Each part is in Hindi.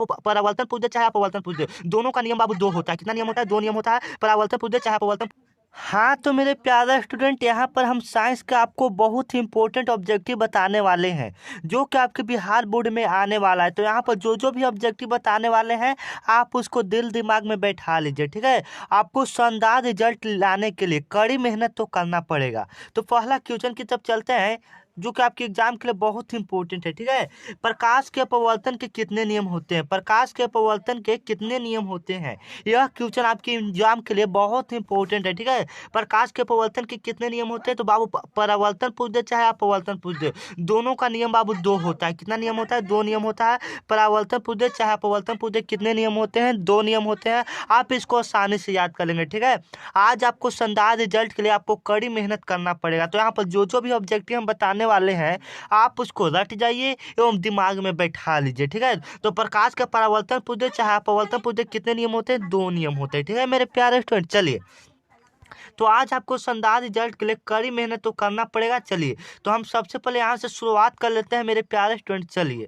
परावर्तन पूछ दे चाहे अपवर्तन पूछ दे, दोनों का नियम बाबू दो होता है। कितना नियम होता है? दो नियम होता है। परावर्तन पूछ दे चाहे अपवर्तन। हाँ तो मेरे प्यारे स्टूडेंट, यहाँ पर हम साइंस का आपको बहुत ही इंपॉर्टेंट ऑब्जेक्टिव बताने वाले हैं जो कि आपके बिहार बोर्ड में आने वाला है। तो यहाँ पर जो जो भी ऑब्जेक्टिव बताने वाले हैं आप उसको दिल दिमाग में बैठा लीजिए, ठीक है। आपको शानदार रिजल्ट लाने के लिए कड़ी मेहनत तो करना पड़ेगा। तो पहला क्वेश्चन की तरफ चलते हैं जो कि आपके एग्जाम के लिए बहुत ही इंपॉर्टेंट है, ठीक है। प्रकाश के अपवर्तन के कितने नियम होते हैं? प्रकाश के अपवर्तन के कितने नियम होते हैं? यह क्वेश्चन आपके एग्जाम के लिए बहुत ही इंपॉर्टेंट है, ठीक है। प्रकाश के अपवर्तन के कितने नियम होते हैं? तो बाबू परावर्तन पूछ दे चाहे अपवर्तन पूछ दे, दोनों का नियम बाबू दो होता है। कितना नियम होता है? दो नियम होता है। परावर्तन पूछ दे चाहे अपवर्तन पूछ दे, कितने नियम होते हैं? दो नियम होते हैं। आप इसको आसानी से याद कर लेंगे, ठीक है। आज आपको शानदार रिजल्ट के लिए आपको कड़ी मेहनत करना पड़ेगा। तो यहाँ पर जो जो भी ऑब्जेक्टिव हम बताने वाले हैं आप उसको रट जाइए एवं दिमाग में बैठा लीजिए, ठीक है। तो प्रकाश का परावर्तन पूछ दे चाहे अपवर्तन पूछ दे, कितने नियम होते हैं? दो नियम होते हैं, ठीक है मेरे प्यारे स्टूडेंट। चलिए, तो आज आपको शानदार रिजल्ट के लिए कड़ी मेहनत तो करना पड़ेगा। चलिए, तो हम सबसे पहले यहाँ से शुरुआत कर लेते हैं मेरे प्यारे स्टूडेंट। चलिए,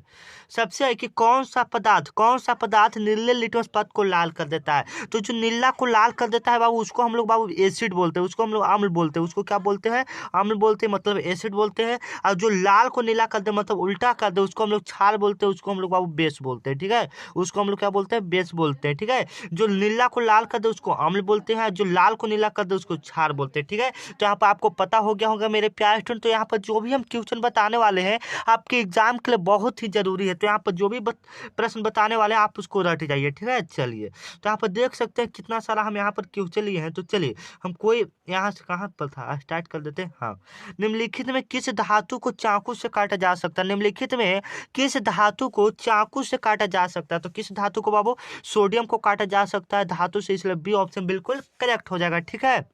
सबसे है कि कौन सा पदार्थ नीले लिटमस पथ को लाल कर देता है? तो जो नीला को लाल कर देता है बाबू उसको हम लोग बाबू एसिड बोलते हैं, उसको हम लोग अम्ल बोलते हैं। उसको क्या बोलते हैं? अम्ल बोलते हैं, मतलब एसिड बोलते हैं। और जो लाल को नीला कर दे मतलब उल्टा कर दे उसको हम लोग क्षार बोलते हैं, उसको हम लोग बाबू बेस बोलते हैं, ठीक है। उसको हम लोग क्या बोलते हैं? बेस बोलते हैं, ठीक है। जो नीला को लाल कर दे उसको अम्ल बोलते हैं, जो लाल को नीला कर दे उसको क्षार बोलते हैं, ठीक है। तो यहाँ पर आपको पता हो गया होगा मेरे प्यारे स्टूडेंट। तो यहाँ पर जो भी हम क्वेश्चन बताने वाले हैं आपके एग्जाम के लिए बहुत ही जरूरी है। तो यहाँ पर जो भी प्रश्न बताने वाले हैं आप उसको रट जाइए, ठीक है। चलिए, तो यहाँ पर देख सकते हैं कितना सारा हम यहाँ पर क्वेश्चन लिए हैं। तो चलिए, हम कोई यहाँ से कहाँ पर था स्टार्ट कर देते हैं। हाँ, निम्नलिखित में किस धातु को चाकू से काटा जा सकता है? निम्नलिखित में किस धातु को चाकू से काटा जा सकता है? तो किस धातु को बाबू? सोडियम को काटा जा सकता है धातु से, इसलिए बी ऑप्शन बिल्कुल करेक्ट हो जाएगा, ठीक है।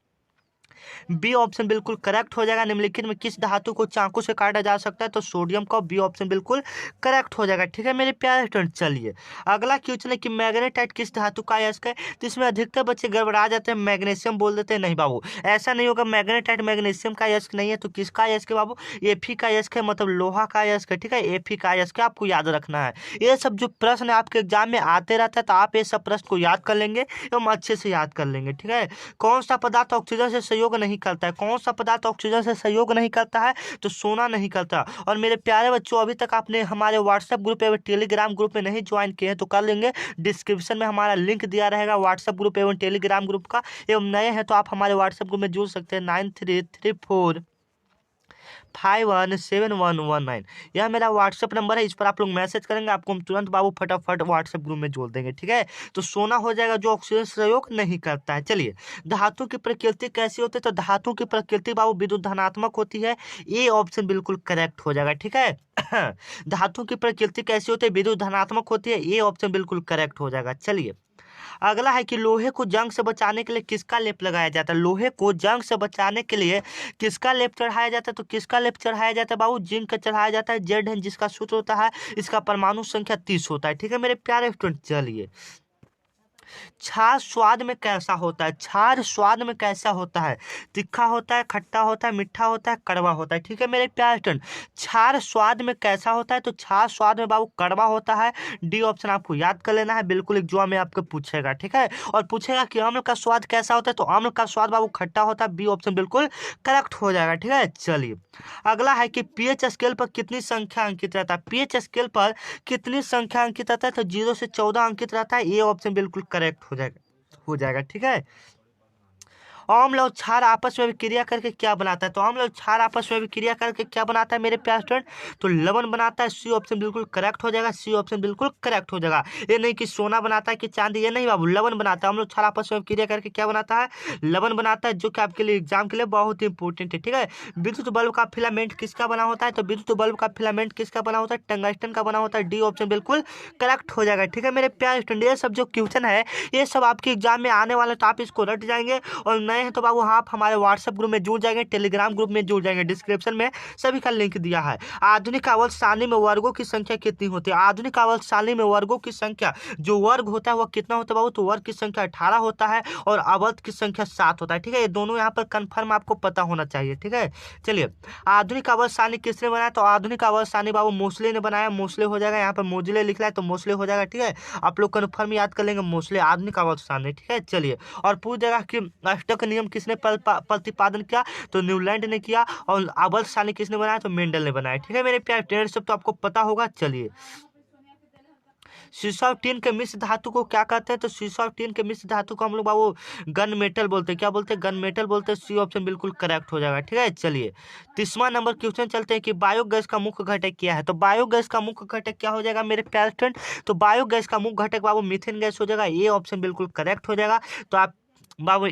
बी ऑप्शन बिल्कुल करेक्ट हो जाएगा। निम्नलिखित में किस धातु को चाकू से काटा जा सकता है? तो सोडियम का बी ऑप्शन बिल्कुल करेक्ट हो जाएगा, ठीक है मेरे प्यारे स्टूडेंट। चलिए, अगला क्वेश्चन है कि मैग्नेटाइट किस धातु का अयस्क है? तो इसमें अधिकतर बच्चे गड़बड़ा जाते हैं, मैग्नीशियम बोल देते हैं। नहीं बाबू, ऐसा नहीं होगा। मैग्नेटाइट मैग्नीशियम का अयस्क नहीं है। तो किसका अयस्क है बाबू? एफी का अयस्क है, मतलब लोहा का अयस्क है, ठीक है। एफी का अयस्क आपको याद रखना है। ये सब जो प्रश्न आपके एग्जाम में आते रहता है तो आप ये सब प्रश्न को याद कर लेंगे एवं अच्छे से याद कर लेंगे, ठीक है। कौन सा पदार्थ ऑक्सीजन से सहयोग नहीं करता है? कौन सा पदार्थ ऑक्सीजन से सहयोग नहीं करता है? तो सोना नहीं करता। और मेरे प्यारे बच्चों, अभी तक आपने हमारे व्हाट्सएप ग्रुप एवं टेलीग्राम ग्रुप में नहीं ज्वाइन किए हैं तो कर लेंगे। डिस्क्रिप्शन में हमारा लिंक दिया रहेगा व्हाट्सएप ग्रुप एवं टेलीग्राम ग्रुप का। एवं नए हैं तो आप हमारे व्हाट्सएप ग्रुप में जुड़ सकते हैं 9334517119। यह मेरा व्हाट्सएप नंबर है, इस पर आप लोग मैसेज करेंगे, आपको हम तुरंत बाबू फटाफट व्हाट्सएप ग्रुप में जोड़ देंगे, ठीक है। तो सोना हो जाएगा जो ऑक्सीजन से सहयोग नहीं करता है। चलिए, धातु की प्रकृति कैसी होती है? तो धातु की प्रकृति बाबू विद्युत धनात्मक होती है। ए ऑप्शन बिल्कुल करेक्ट हो जाएगा, ठीक है। धातु की प्रकृति कैसी होती है? विद्युत धनात्मक होती है। ए ऑप्शन बिल्कुल करेक्ट हो जाएगा। चलिए, अगला है कि लोहे को जंग से बचाने के लिए किसका लेप लगाया जाता है? लोहे को जंग से बचाने के लिए किसका लेप चढ़ाया जाता है? तो किसका लेप चढ़ाया जाता है बाबू? जिंक का चढ़ाया जाता है। जेड है जिसका सूत्र होता है, इसका परमाणु संख्या 30 होता है, ठीक है मेरे प्यारे स्टूडेंट। चलिए, छाछ स्वाद में कैसा होता है? छाछ स्वाद में कैसा होता है? तीखा होता है, खट्टा होता है, मीठा होता है, कड़वा होता है, ठीक है मेरे प्यारे स्टूडेंट। छाछ स्वाद में कैसा होता है? तो छाछ स्वाद में बाबू कड़वा होता है। डी ऑप्शन आपको याद कर लेना है, बिल्कुल एग्जाम में आपको पूछेगा, ठीक है। और पूछेगा कि अम्ल का स्वाद कैसा होता है? तो अम्ल का स्वाद बाबू खट्टा होता है। बी ऑप्शन बिल्कुल करेक्ट हो जाएगा, ठीक है। चलिए, अगला है कि पीएच स्केल पर कितनी संख्या अंकित रहता है? पीएच स्केल पर कितनी संख्या अंकित रहता है? तो 0 से 14 अंकित रहता है। ये ऑप्शन बिल्कुल करेक्ट हो जाएगा, ठीक है। अम्ल और क्षार आपस में विक्रिया करके क्या बनाता है? तो अम्ल और क्षार आपस में विक्रिया करके क्या बनाता है मेरे प्यारे स्टूडेंट? तो लवण बनाता है। सी ऑप्शन बिल्कुल करेक्ट हो जाएगा। सी ऑप्शन बिल्कुल करेक्ट हो जाएगा। ये नहीं कि सोना बनाता है कि चांदी, ये नहीं बाबू, लवण बनाता है। अम्ल और क्षार आपस में विक्रिया करके क्या बनाता है? लवण बनाता है, जो कि आपके लिए एग्जाम के लिए बहुत ही इंपॉर्टेंट है, ठीक है। विद्युत बल्ब का फिलामेंट किसका बना होता है? तो विद्युत बल्ब का फिलामेंट किसका बना होता है? टंगस्टन का बना होता है। डी ऑप्शन बिल्कुल करेक्ट हो जाएगा, ठीक है मेरे प्यारे स्टूडेंट। ये सब जो क्वेश्चन है ये सब आपके एग्जाम में आने वाला, तो आप इसको रट जाएंगे। और नए नए हैं तो बाबू आप हमारे व्हाट्सएप ग्रुप में जुड़ जाएंगे, टेलीग्राम ग्रुप में जुड़ जाएंगे, डिस्क्रिप्शन में सभी का लिंक दिया है। आधुनिक आवर्त सारणी में वर्गों की संख्या कितनी होती है? आधुनिक आवर्त सारणी में वर्गों की संख्या, जो वर्ग होता है वह कितना होता है बाबू? तो वर्ग की संख्या 18 होता है और आवर्त की संख्या 7 होता है। ठीक है, ये दोनों यहाँ पर कंफर्म आपको पता होना चाहिए। ठीक है, चलिए आधुनिक आवर्त सारणी किसने बनाया? तो आधुनिक आवर्त सारणी बाबू मोस्ले ने बनाया। मोस्ले हो जाएगा, यहाँ पर मोजले लिख रहा है तो मोस्ले हो जाएगा। ठीक है, आप लोग कन्फर्म याद कर लेंगे, मोस्ले आधुनिक आवर्त सारणी। ठीक है, चलिए और पूछ देगा कि अष्टक नियम किसने प्रतिपादन किया? तो न्यूलैंड ने किया। और आवर्त सारणी किसने बनाया? तो मेंडल ने बनाया। ठीक है मेरे प्यारे टेंस सब तो आपको पता होगा। चलिए सीसॉ टीन के मिश्र धातु को क्या कहते हैं? तो सीसॉ टीन के मिश्र धातु को हम लोग बाबू गन मेटल बोलते हैं। क्या बोलते हैं? गन मेटल बोलते हैं। सी ऑप्शन बिल्कुल करेक्ट हो जाएगा। ठीक है, चलिए 30वां नंबर क्वेश्चन चलते हैं कि बायोगैस का मुख्य घटक क्या है? तो बायोगैस का मुख्य घटक क्या हो जाएगा मेरे प्यारे स्टूडेंट? तो बायोगैस का मुख्य घटक बाबू मीथेन गैस हो जाएगा। ये ऑप्शन बिल्कुल करेक्ट हो जाएगा। तो आप बाबू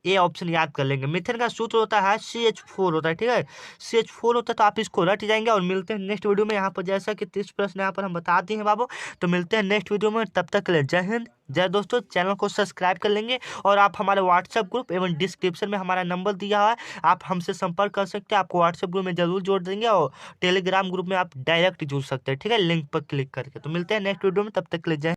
ये ऑप्शन याद कर लेंगे। मीथेन का सूत्र होता है CH4 होता है। ठीक है, CH4 होता है, तो आप इसको रट जाएंगे। और मिलते हैं नेक्स्ट वीडियो में। यहाँ पर जैसा कि 30 प्रश्न यहाँ पर हम बता दिए हैं बाबू, तो मिलते हैं नेक्स्ट वीडियो में। तब तक के लिए जय हिंद जय दोस्तों। चैनल को सब्सक्राइब कर लेंगे और आप हमारे व्हाट्सएप ग्रुप एवं डिस्क्रिप्शन में हमारा नंबर दिया हुआ है, आप हमसे संपर्क कर सकते हैं। आपको व्हाट्सएप ग्रुप में जरूर जोड़ देंगे और टेलीग्राम ग्रुप में आप डायरेक्ट जुड़ सकते हैं। ठीक है, लिंक पर क्लिक करके। तो मिलते हैं नेक्स्ट वीडियो में, तब तक के लिए जय